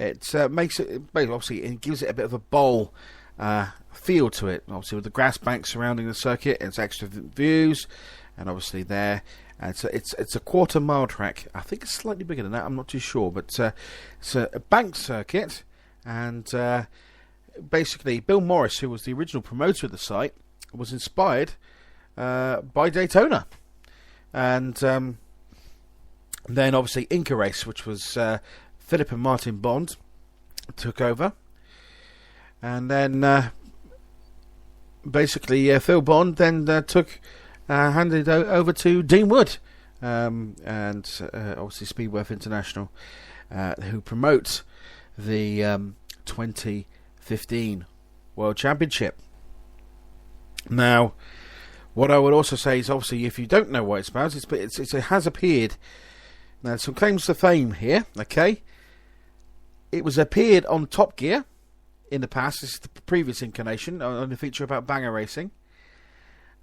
It makes it, obviously, it gives it a bit of a bowl feel to it. Obviously, with the grass bank surrounding the circuit, it's extra views, and obviously there. And so it's a quarter-mile track. I think it's slightly bigger than that. I'm not too sure, but it's a bank circuit, and basically Bill Morris, who was the original promoter of the site, was inspired by Daytona, and then obviously Inca Race, which was Philip and Martin Bond, took over, and then basically Phil Bond then handed over to Dean Wood, and obviously Speedworth International, who promotes the 2015 World Championship. Now, what I would also say is, obviously, if you don't know what it's about, it has appeared. Now, some claims to fame here, okay? It was appeared on Top Gear in the past. This is the previous incarnation on the feature about banger racing.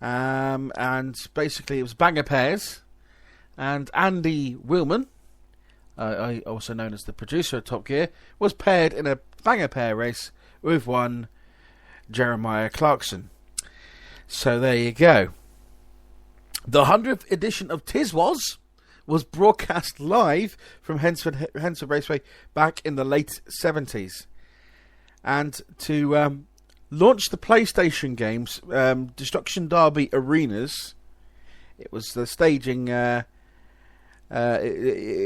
And basically it was banger pairs, and Andy Willman, also known as the producer of Top Gear, was paired in a banger pair race with one Jeremiah Clarkson. So there you go. The 100th edition of Tiswas was broadcast live from Hensford Raceway back in the late 70s. And to launched the PlayStation games, Destruction Derby Arenas. It was the staging. It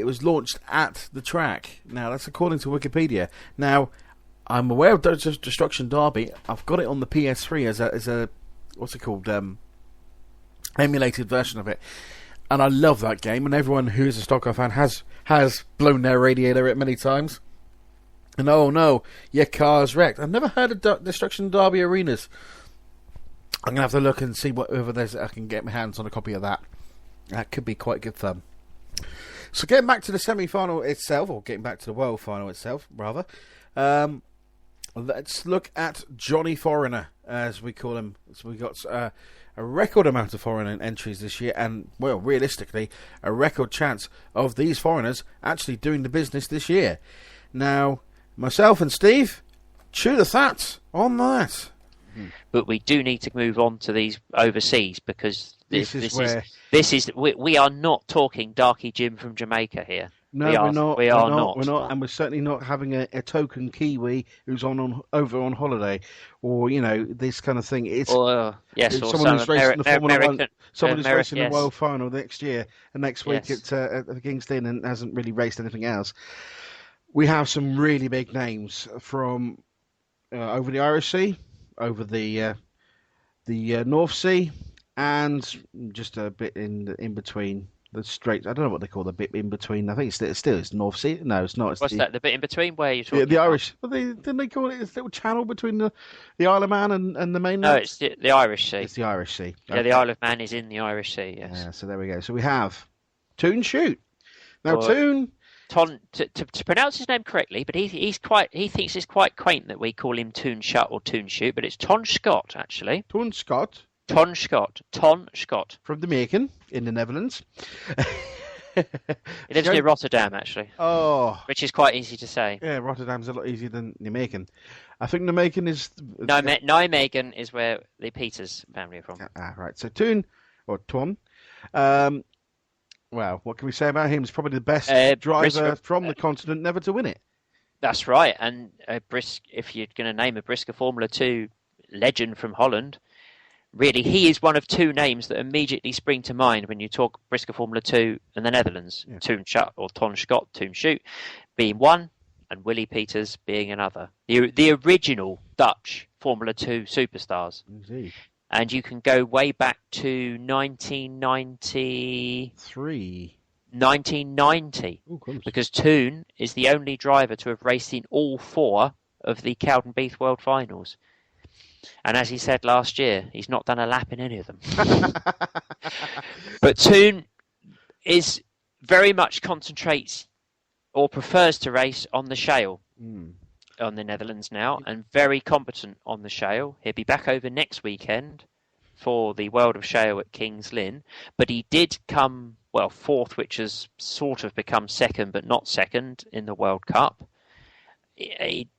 was launched at the track. Now that's according to Wikipedia. Now I'm aware of Destruction Derby. I've got it on the PS3 as a what's it called, emulated version of it, and I love that game. And everyone who is a stock car fan has blown their radiator at many times. And oh no, your car's wrecked. I've never heard of Destruction Derby Arenas. I'm gonna have to look and see whether I can get my hands on a copy of that. That could be quite good fun. So getting back to the semi-final itself, or getting back to the world final itself, rather. Let's look at Johnny Foreigner, as we call him. So we got a record amount of foreign entries this year, and well, realistically, a record chance of these foreigners actually doing the business this year. Now, myself and Steve, chew the fat on that. But we do need to move on to these overseas, because we are not talking Darky Jim from Jamaica here. No, we're not, and we're certainly not having a token Kiwi who's over on holiday, or this kind of thing. It's someone who's racing the Formula One, someone who's racing the World Final next year and next week at the Kingston, and hasn't really raced anything else. We have some really big names from over the Irish Sea, over the North Sea, and just a bit in between the Straits. I don't know what they call the bit in between. I think it's still North Sea. No, it's not. What's that? The bit in between? Where are you talking? The Irish. Well, didn't they call it this little channel between the Isle of Man and the mainland? No, it's the Irish Sea. It's the Irish Sea. Yeah, okay. The Isle of Man is in the Irish Sea. Yes. Yeah. So there we go. So we have Toon Shoot. Now Toon. To pronounce his name correctly, but he thinks it's quite quaint that we call him Toon Shut or Toon Shoot, but it's Ton Scott actually. Ton Scott from the Macon in the Netherlands. He lives near Rotterdam actually. Oh, which is quite easy to say. Yeah, Rotterdam's a lot easier than Nijmegen. I think Nijmegen is Nijmegen is where the Peters family are from. Right. So Toon or Ton. Well, what can we say about him? He's probably the best driver from the continent never to win it. That's right. And if you're going to name a Brisker Formula 2 legend from Holland, really, he is one of two names that immediately spring to mind when you talk Brisker Formula 2 in the Netherlands. Yeah. Toon Shut or Ton Scott, Toon Shoot being one, and Willie Peters being another. The original Dutch Formula 2 superstars. Indeed. And you can go way back to 1990, because Toon is the only driver to have raced in all four of the Cowdenbeath World Finals. And as he said last year, he's not done a lap in any of them. But Toon is very much concentrates or prefers to race on the shale. On the Netherlands now, and very competent on the shale. He'll be back over next weekend for the World of Shale at Kings Lynn, but he did come fourth, which has sort of become second but not second in the World Cup.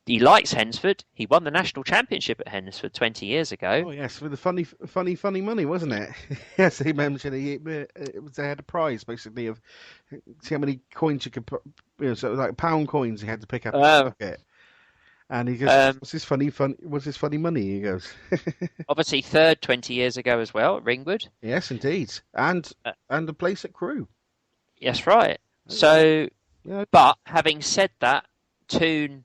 he likes Hensford. He won the national championship at Hensford 20 years ago. Oh yes, with the funny money, wasn't it? Yes, he mentioned they had a prize basically of see how many coins you could put, so like pound coins he had to pick up in the bucket. And he goes, "What's this funny fun? What's this funny money?" He goes, obviously third 20 years ago as well at Ringwood. Yes, indeed, and the place at Crewe. Yes, right. So, yeah. But having said that, Toon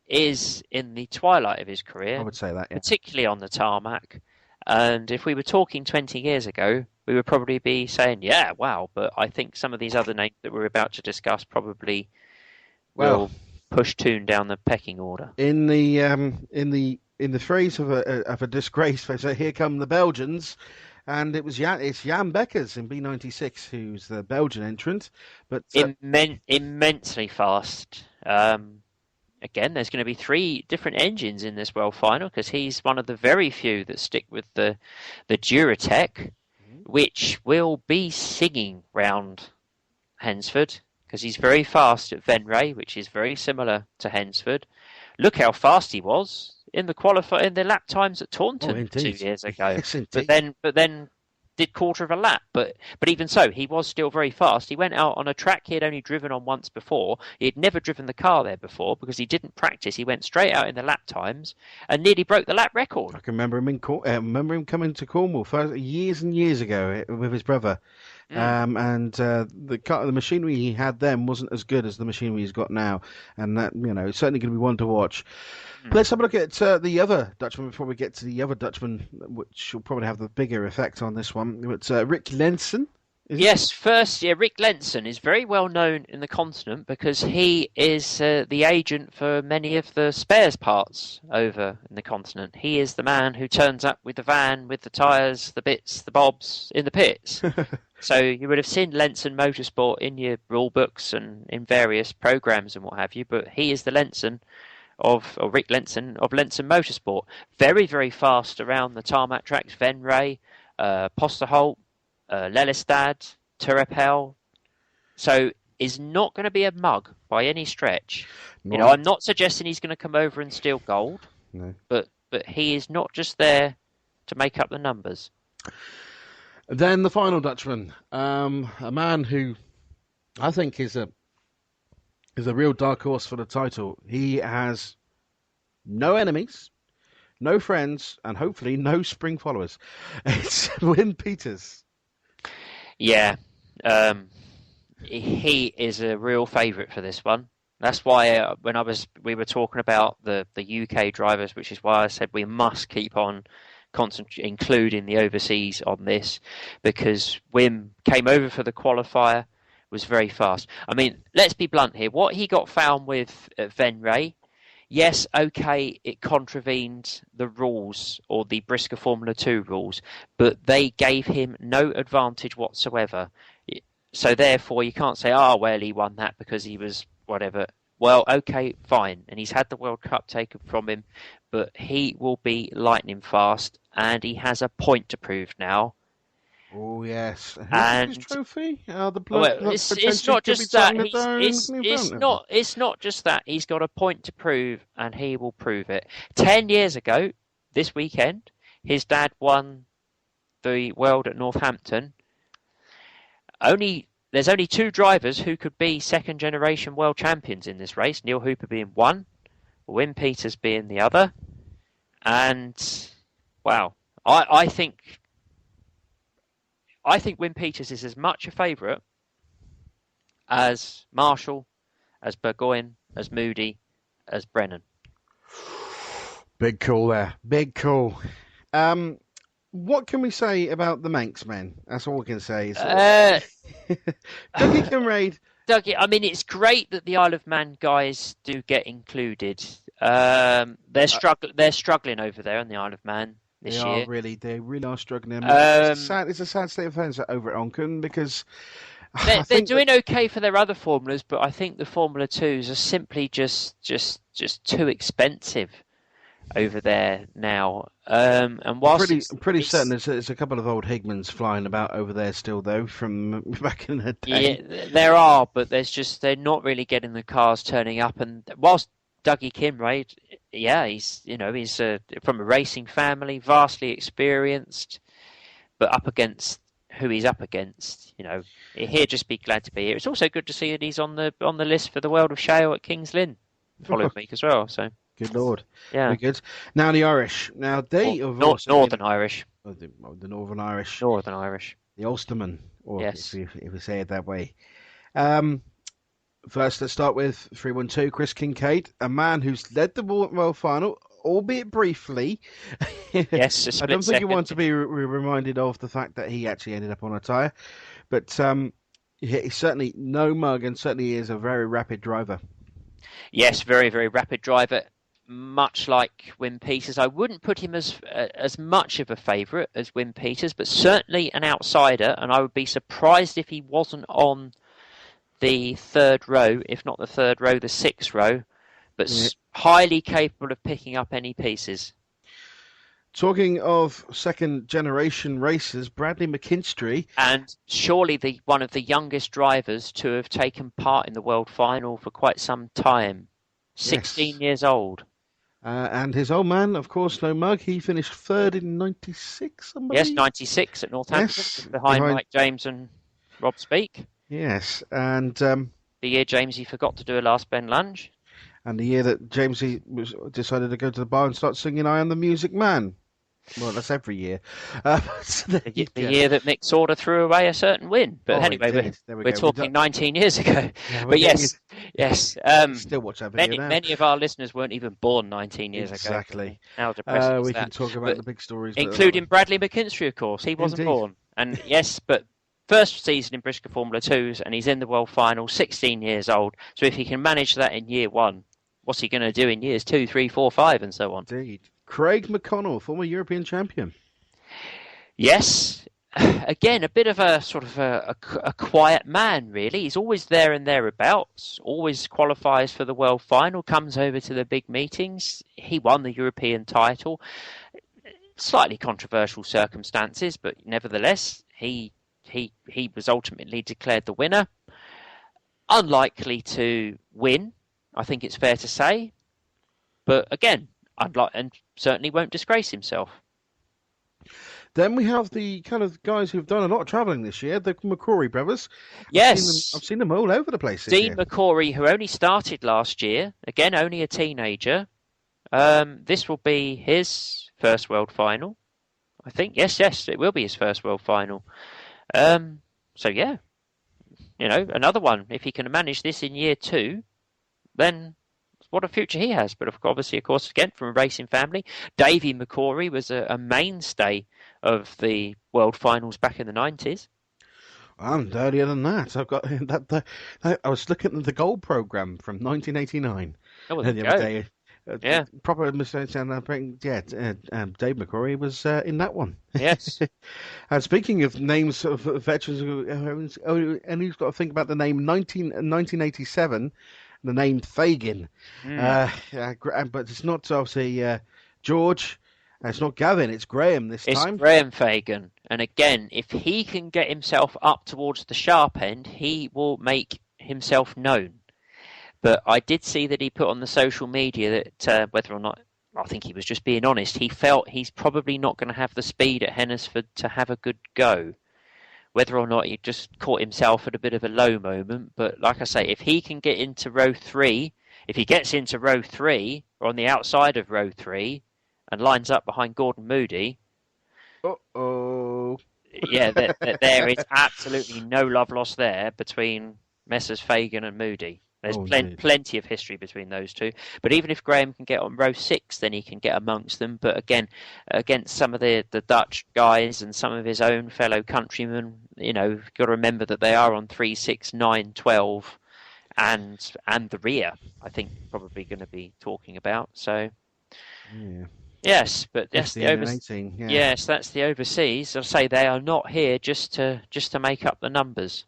is in the twilight of his career. I would say that, yeah. Particularly on the tarmac. And if we were talking 20 years ago, we would probably be saying, yeah, wow. But I think some of these other names that we're about to discuss probably will push Toon down the pecking order. In the phrase of a disgrace, they say, "Here come the Belgians." And it's Jan Beckers in B96 who's the Belgian entrant, but immensely fast. Again, there's going to be 3 different engines in this World Final because he's one of the very few that stick with the Duratec, which will be singing round Hensford because he's very fast at Venray, which is very similar to Hensford. Look how fast he was in the lap times at Taunton 2 years ago. Yes, but then did quarter of a lap. But even so, he was still very fast. He went out on a track he had only driven on once before. He had never driven the car there before because he didn't practice. He went straight out in the lap times and nearly broke the lap record. I can remember him coming to Cornwall years and years ago with his brother. And the machinery he had then wasn't as good as the machinery he's got now, and that it's certainly going to be one to watch. Let's have a look at the other Dutchman before we get to the other Dutchman, which will probably have the bigger effect on this one. It's Rick Lenson. Rick Lenson is very well known in the continent because he is the agent for many of the spares parts over in the continent. He is the man who turns up with the van, with the tyres, the bits, the bobs in the pits. So you would have seen Lenson Motorsport in your rule books and in various programs and what have you, but he is the Lenson Rick Lenson of Lenson Motorsport. Very, very fast around the tarmac tracks, Venray, Posterholt, Lelystad, Turapel. So is not going to be a mug by any stretch. No. I'm not suggesting he's going to come over and steal gold. No. But he is not just there to make up the numbers. Then the final Dutchman, a man who I think is a real dark horse for the title. He has no enemies, no friends, and hopefully no spring followers. It's Wim Peters. Yeah, he is a real favourite for this one. That's why when we were talking about the UK drivers, which is why I said we must keep on including the overseas on this, because Wim came over for the qualifier, was very fast. I mean, let's be blunt here. What he got found with at Venray, yes, okay, it contravened the rules or the Brisker Formula 2 rules, but they gave him no advantage whatsoever. So therefore, you can't say, well, he won that because he was whatever. Well, okay, fine. And he's had the World Cup taken from him, but he will be lightning fast, and he has a point to prove now. Oh yes, and his trophy. It's not just that. It's not just that. He's got a point to prove, and he will prove it. 10 years ago, this weekend, his dad won the world at Northampton. There's only 2 drivers who could be second generation world champions in this race. Neil Hooper being one, Wim Peters being the other, and wow, I think Wim Peters is as much a favourite as Marshall, as Burgoyne, as Moody, as Brennan. Big call there. Big call. What can we say about the Manx men? That's all we can say. Dougie Kinraid. Dougie, I mean, it's great that the Isle of Man guys do get included. They're struggling over there on the Isle of Man this year. They really are struggling. It's a sad state of affairs over at Onchan because they're doing okay for their other formulas, but I think the Formula 2s are simply just too expensive over there now. And whilst I'm pretty certain there's a couple of old Higmans flying about over there still, though, from back in the day. Yeah, there are, but they're not really getting the cars turning up. And whilst Dougie Kinraid, yeah, he's from a racing family, vastly experienced, but up against who he's up against, he'd just be glad to be here. It's also good to see that he's on the list for the World of Shale at Kings Lynn following week as well. So good Lord, yeah, very good. Now the Irish. Now they have also Northern Irish. The Northern Irish. Northern Irish. The Ulstermen, or yes. if we say it that way. First, let's start with 312, Chris Kincaid, a man who's led the World Final, albeit briefly. Yes, I don't think you want to be reminded of the fact that he actually ended up on a tyre, but he's certainly no mug, and certainly is a very rapid driver. Yes, very, very rapid driver. Much like Wim Peters, I wouldn't put him as much of a favourite as Wim Peters, but certainly an outsider, and I would be surprised if he wasn't on the third row, if not the third row, the sixth row, but highly capable of picking up any pieces. Talking of second-generation racers, Bradley McKinstry. And surely one of the youngest drivers to have taken part in the World Final for quite some time. 16 years old. And his old man, of course, no mug, he finished third in 96, somebody? Yes, 96 at Northampton, behind Mike James and Rob Speake. Yes, and the year Jamesy forgot to do a last bend lunge. And the year that Jamesy decided to go to the bar and start singing I Am the Music Man. Well, that's every year. The year that Mick Sauter threw away a certain win. But anyway, we're talking 19 years ago. Yeah, but yes. Still watch that video now. Many of our listeners weren't even born 19 years ago. Exactly. How depressing is we that? can talk about the big stories. Including Bradley McKinstry, of course. He wasn't born. And yes, but first season in Briscoe Formula 2s, and he's in the World Final, 16 years old. So if he can manage that in year one, what's he going to do in years 2, 3, 4, 5, and so on? Indeed. Craig McConnell, former European champion. Yes. Again, a bit of a sort of a quiet man, really. He's always there and thereabouts, always qualifies for the World Final, comes over to the big meetings. He won the European title. Slightly controversial circumstances, but nevertheless, he was ultimately declared the winner. Unlikely to win, I think it's fair to say. But again, and certainly won't disgrace himself. Then we have the kind of guys who've done a lot of travelling this year, the McCrory brothers. Yes. I've seen them all over the place this Dean year. McCrory, who only started last year, again, only a teenager. This will be his first World Final, I think. Yes, it will be his first World Final. So, yeah, another one. If he can manage this in year 2, then what a future he has. But obviously, of course, again, from a racing family. Davy McCrory was a mainstay of the World Finals back in the 90s. And earlier than that, I've got that. I was looking at the gold programme from 1989. Oh, the other day. Proper mistakes, and Dave McCrory was in that one. Yes. And speaking of names of veterans, and you've got to think about the name 1987. The name Fagin, but it's not obviously George. It's not Gavin. It's Graham this time. It's Graham Fagan, and again, if he can get himself up towards the sharp end, he will make himself known. But I did see that he put on the social media that whether or not, I think he was just being honest, he felt he's probably not going to have the speed at Hennesford to have a good go. Whether or not he just caught himself at a bit of a low moment. But like I say, if he can get into row 3, if he gets into row 3, or on the outside of row 3, and lines up behind Gordon Moody... Uh-oh. Yeah, there is absolutely no love lost there between Messrs Fagan and Moody. There's plenty of history between those two. But even if Graham can get on row 6, then he can get amongst them. But again, against some of the Dutch guys and some of his own fellow countrymen, you've got to remember that they are on 3, 6, 9, 12, and the rear, I think, probably going to be talking about. So, yes, but that's the overseas. Yes, that's the overseas. I'll say they are not here just to make up the numbers.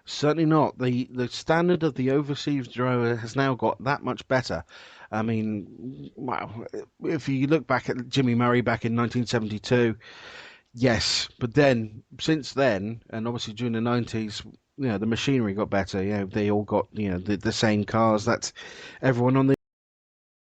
Certainly not. The standard of the overseas driver has now got that much better. I mean, wow, if you look back at Jimmy Murray back in 1972, yes, but then, since then, and obviously during the 90s, the machinery got better. They all got, the same cars. That's everyone on the